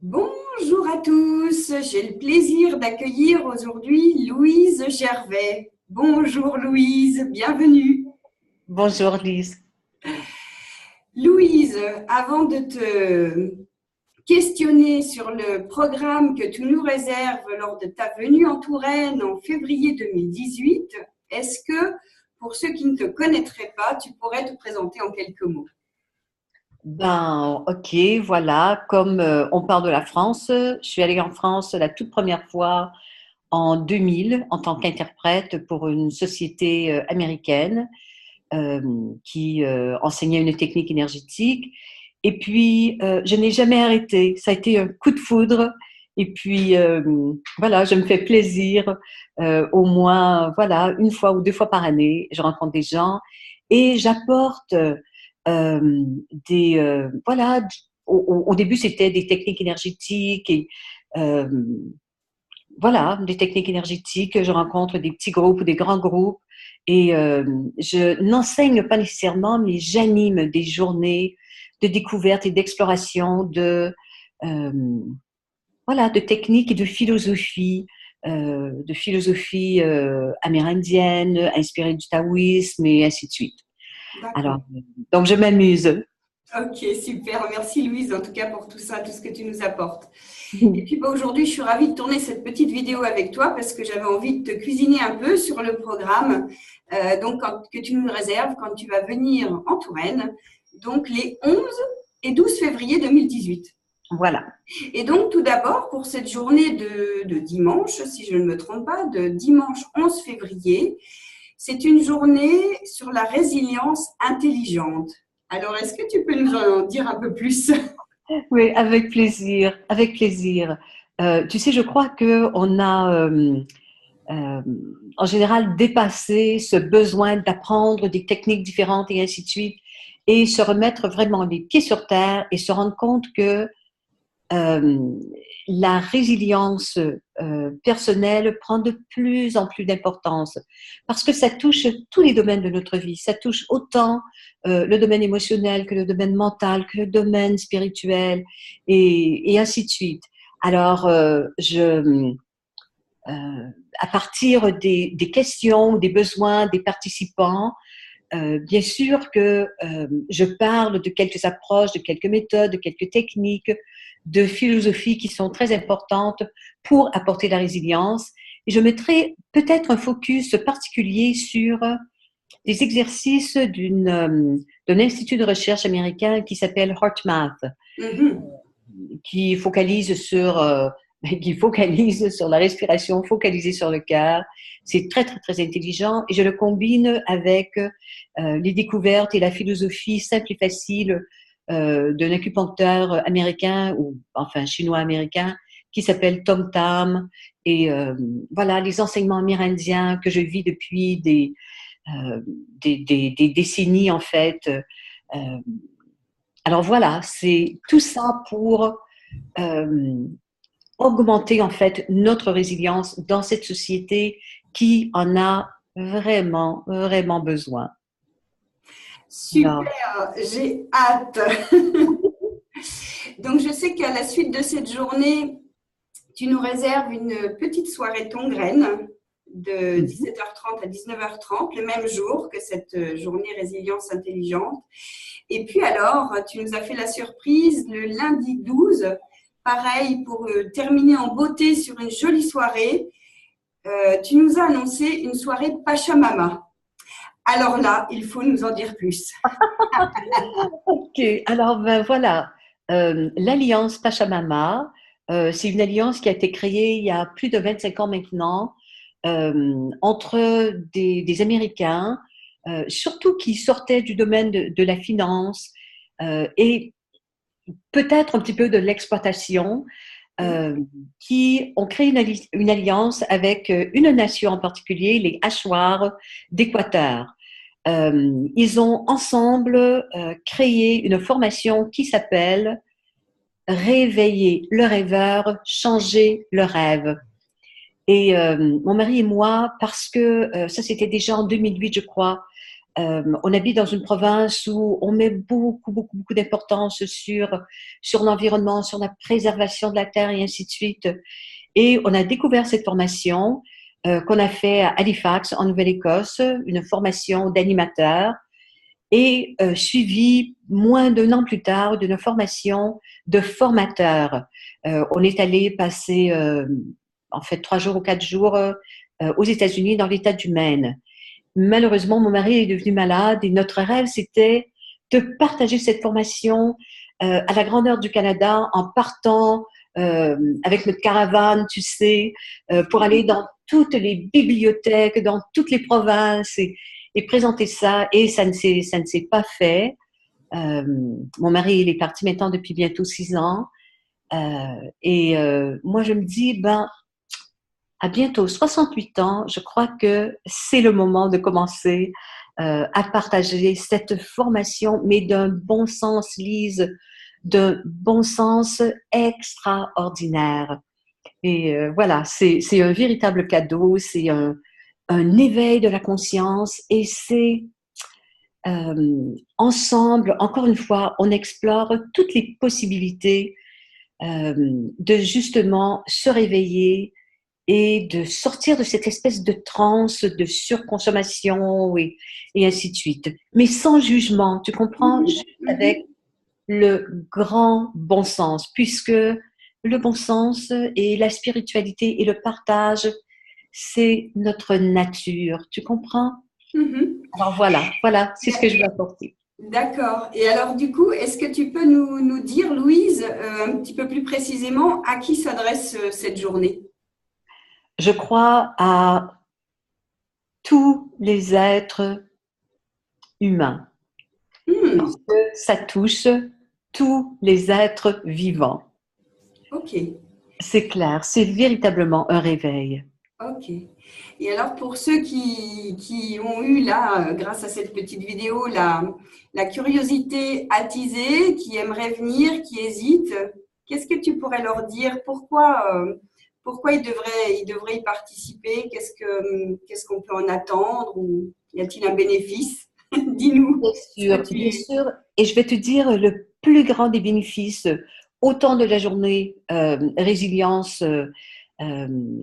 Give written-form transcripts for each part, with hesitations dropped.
Bonjour à tous, j'ai le plaisir d'accueillir aujourd'hui Louise Gervais. Bonjour Louise, bienvenue. Bonjour Lise. Louise, avant de te questionner sur le programme que tu nous réserves lors de ta venue en Touraine en février 2018, est-ce que, pour ceux qui ne te connaîtraient pas, tu pourrais te présenter en quelques mots? Ok, voilà, comme on parle de la France, je suis allée en France la toute première fois en 2000 en tant qu'interprète pour une société américaine euh, qui enseignait une technique énergétique. Et puis, je n'ai jamais arrêté. Ça a été un coup de foudre. Et puis, voilà, je me fais plaisir au moins, voilà, une fois ou deux fois par année. Je rencontre des gens et j'apporte voilà, au début, c'était des techniques énergétiques et euh, voilà, des techniques énergétiques. Je rencontre des petits groupes ou des grands groupes et je n'enseigne pas nécessairement, mais j'anime des journées de découverte et d'exploration euh, voilà, de techniques et de philosophie amérindienne, inspirée du taoïsme et ainsi de suite. Alors, D'accord. donc je m'amuse. Ok, super. Merci Louise, en tout cas pour tout ça, tout ce que tu nous apportes. Et puis aujourd'hui, je suis ravie de tourner cette petite vidéo avec toi parce que j'avais envie de te cuisiner un peu sur le programme que tu nous réserves quand tu vas venir en Touraine, donc les 11 et 12 février 2018. Voilà. Et donc tout d'abord, pour cette journée de dimanche, si je ne me trompe pas, de dimanche 11 février, c'est une journée sur la résilience intelligente. Alors, est-ce que tu peux nous en dire un peu plus? Oui, avec plaisir, avec plaisir. Tu sais, je crois que on a euh, en général dépassé ce besoin d'apprendre des techniques différentes et ainsi de suite, et se remettre vraiment les pieds sur terre et se rendre compte que euh, la résilience personnelle prend de plus en plus d'importance parce que ça touche tous les domaines de notre vie. Ça touche autant le domaine émotionnel que le domaine mental, que le domaine spirituel et ainsi de suite. Alors, à partir des questions, des besoins des participants, bien sûr que je parle de quelques approches, de quelques méthodes, de quelques techniques, de philosophies qui sont très importantes pour apporter la résilience. Et je mettrai peut-être un focus particulier sur des exercices d'un institut de recherche américain qui s'appelle HeartMath, Mhm. qui focalise sur qui focalise sur la respiration, focalisée sur le cœur. C'est très, très, très intelligent et je le combine avec les découvertes et la philosophie simple et facile d'un acupuncteur américain ou enfin chinois-américain qui s'appelle Tom Tam et voilà les enseignements amérindiens que je vis depuis des décennies en fait. Euh, alors voilà, c'est tout ça pour euh, augmenter en fait notre résilience dans cette société qui en a vraiment, vraiment besoin. Alors, Super, j'ai hâte. Donc, je sais qu'à la suite de cette journée, tu nous réserves une petite soirée Tongraine de mhm. 17h30 à 19h30, le même jour que cette journée résilience intelligente. Et puis alors, tu nous as fait la surprise le lundi 12, pareil, pour terminer en beauté sur une jolie soirée, tu nous as annoncé une soirée Pachamama. Alors là, il faut nous en dire plus. Ok, alors ben voilà, l'Alliance Pachamama, c'est une alliance qui a été créée il y a plus de 25 ans maintenant entre des Américains, surtout qui sortaient du domaine de la finance et peut-être un petit peu de l'exploitation, euh, qui ont créé une alliance avec une nation en particulier, les Hachoirs d'Équateur. Ils ont ensemble créé une formation qui s'appelle Réveiller le rêveur, changer le rêve. Et mon mari et moi, parce que ça c'était déjà en 2008, je crois, On habite dans une province où on met beaucoup d'importance sur l'environnement, sur la préservation de la terre et ainsi de suite. Et on a découvert cette formation qu'on a fait à Halifax, en Nouvelle-Écosse, une formation d'animateur et suivi moins d'un an plus tard d'une formation de formateur. On est allé passer en fait 3 jours ou 4 jours aux États-Unis dans l'État du Maine. Malheureusement, mon mari est devenu malade et notre rêve, c'était de partager cette formation à la grandeur du Canada en partant avec notre caravane, tu sais, pour aller dans toutes les bibliothèques, dans toutes les provinces et présenter ça. Et ça ne s'est pas fait. Mon mari, il est parti maintenant depuis bientôt 6 ans. Moi, je me dis, ben, à bientôt 68 ans, je crois que c'est le moment de commencer à partager cette formation, mais d'un bon sens, Lise, d'un bon sens extraordinaire. Et voilà, c'est un véritable cadeau, c'est un éveil de la conscience et c'est ensemble, encore une fois, on explore toutes les possibilités de justement se réveiller et de sortir de cette espèce de transe de surconsommation et ainsi de suite. Mais sans jugement, tu comprends? Juste avec le grand bon sens, puisque le bon sens et la spiritualité et le partage, c'est notre nature. Tu comprends? Alors voilà, c'est ce que je veux apporter. D'accord. Et alors, du coup, est-ce que tu peux nous dire, Louise, un petit peu plus précisément, à qui s'adresse cette journée? Je crois à tous les êtres humains, parce que ça touche tous les êtres vivants. Ok. C'est clair, c'est véritablement un réveil. Ok. Et alors, pour ceux qui ont eu là, grâce à cette petite vidéo, la curiosité attisée, qui aimeraient venir, qui hésitent, qu'est-ce que tu pourrais leur dire? Pourquoi ils devraient y participer? Qu'est-ce qu'on peut en attendre? Ou y a-t-il un bénéfice? Dis-nous ce que Bien tu… sûr. Et je vais te dire le plus grand des bénéfices, autant de la journée résilience euh,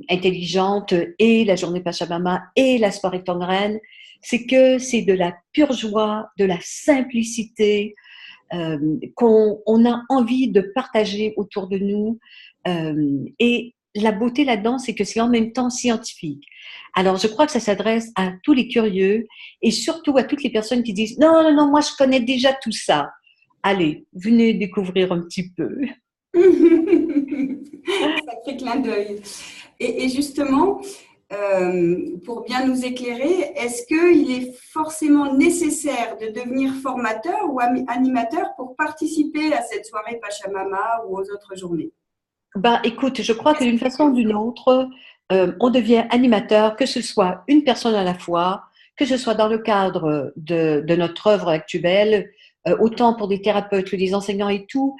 intelligente et la journée Pachamama et la soirée Tongren, c'est que c'est de la pure joie, de la simplicité qu'on a envie de partager autour de nous. Et la beauté là-dedans, c'est que c'est en même temps scientifique. Alors, je crois que ça s'adresse à tous les curieux et surtout à toutes les personnes qui disent non, non, non, moi, je connais déjà tout ça. Allez, venez découvrir un petit peu. Sacré clin d'œil. Et justement, pour bien nous éclairer, est-ce qu'il est forcément nécessaire de devenir formateur ou animateur pour participer à cette soirée Pachamama ou aux autres journées? Bah, écoute, je crois que d'une façon ou d'une autre, on devient animateur, que ce soit une personne à la fois, que ce soit dans le cadre de notre œuvre actuelle, autant pour des thérapeutes que des enseignants et tout.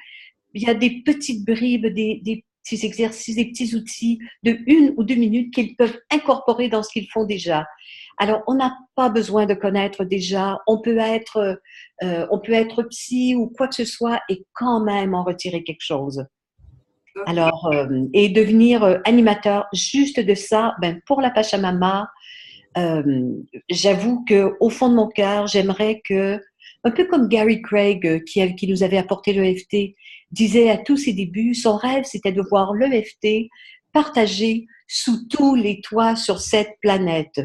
Il y a des petites bribes, des petits exercices, des petits outils de 1 ou 2 minutes qu'ils peuvent incorporer dans ce qu'ils font déjà. Alors, on n'a pas besoin de connaître déjà. On peut être psy ou quoi que ce soit et quand même en retirer quelque chose. Ok. Alors, et devenir animateur juste de ça, ben, pour la Pachamama, euh, j'avoue que au fond de mon cœur, j'aimerais que, un peu comme Gary Craig, qui nous avait apporté l'EFT, disait à tous ses débuts, son rêve, c'était de voir l'EFT partagé sous tous les toits sur cette planète.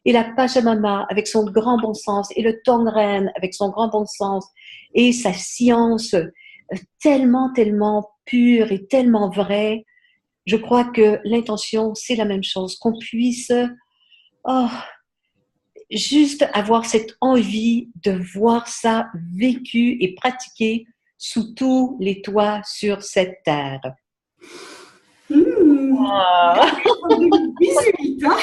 Et la Pachamama, avec son grand bon sens, et le Tongren, avec son grand bon sens, et sa science tellement pure et tellement vraie, je crois que l'intention, c'est la même chose, qu'on puisse oh, juste avoir cette envie de voir ça vécu et pratiqué sous tous les toits sur cette terre. Ah. 2018, hein.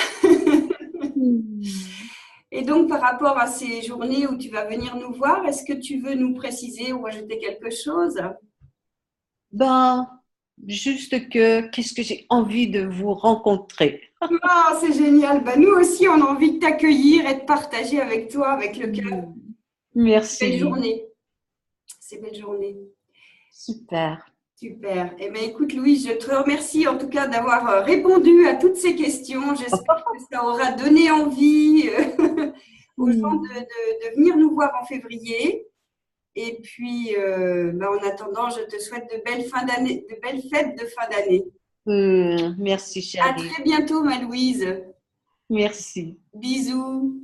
Et donc, par rapport à ces journées où tu vas venir nous voir, est-ce que tu veux nous préciser ou ajouter quelque chose? Ben, juste que qu'est-ce que j'ai envie de vous rencontrer. Ah, c'est génial. Bah, nous aussi, on a envie de t'accueillir et de partager avec toi, avec le cœur. Belle Merci. journée. C'est belle journée. Super. Super. Eh bien, écoute, Louise, je te remercie en tout cas d'avoir répondu à toutes ces questions. J'espère que ça aura donné envie aux gens de venir nous voir en février. Et puis, bah, en attendant, je te souhaite de belles fins d'année, de belles fêtes de fin d'année. Merci, À chérie. très bientôt, ma Louise. Merci. Bisous.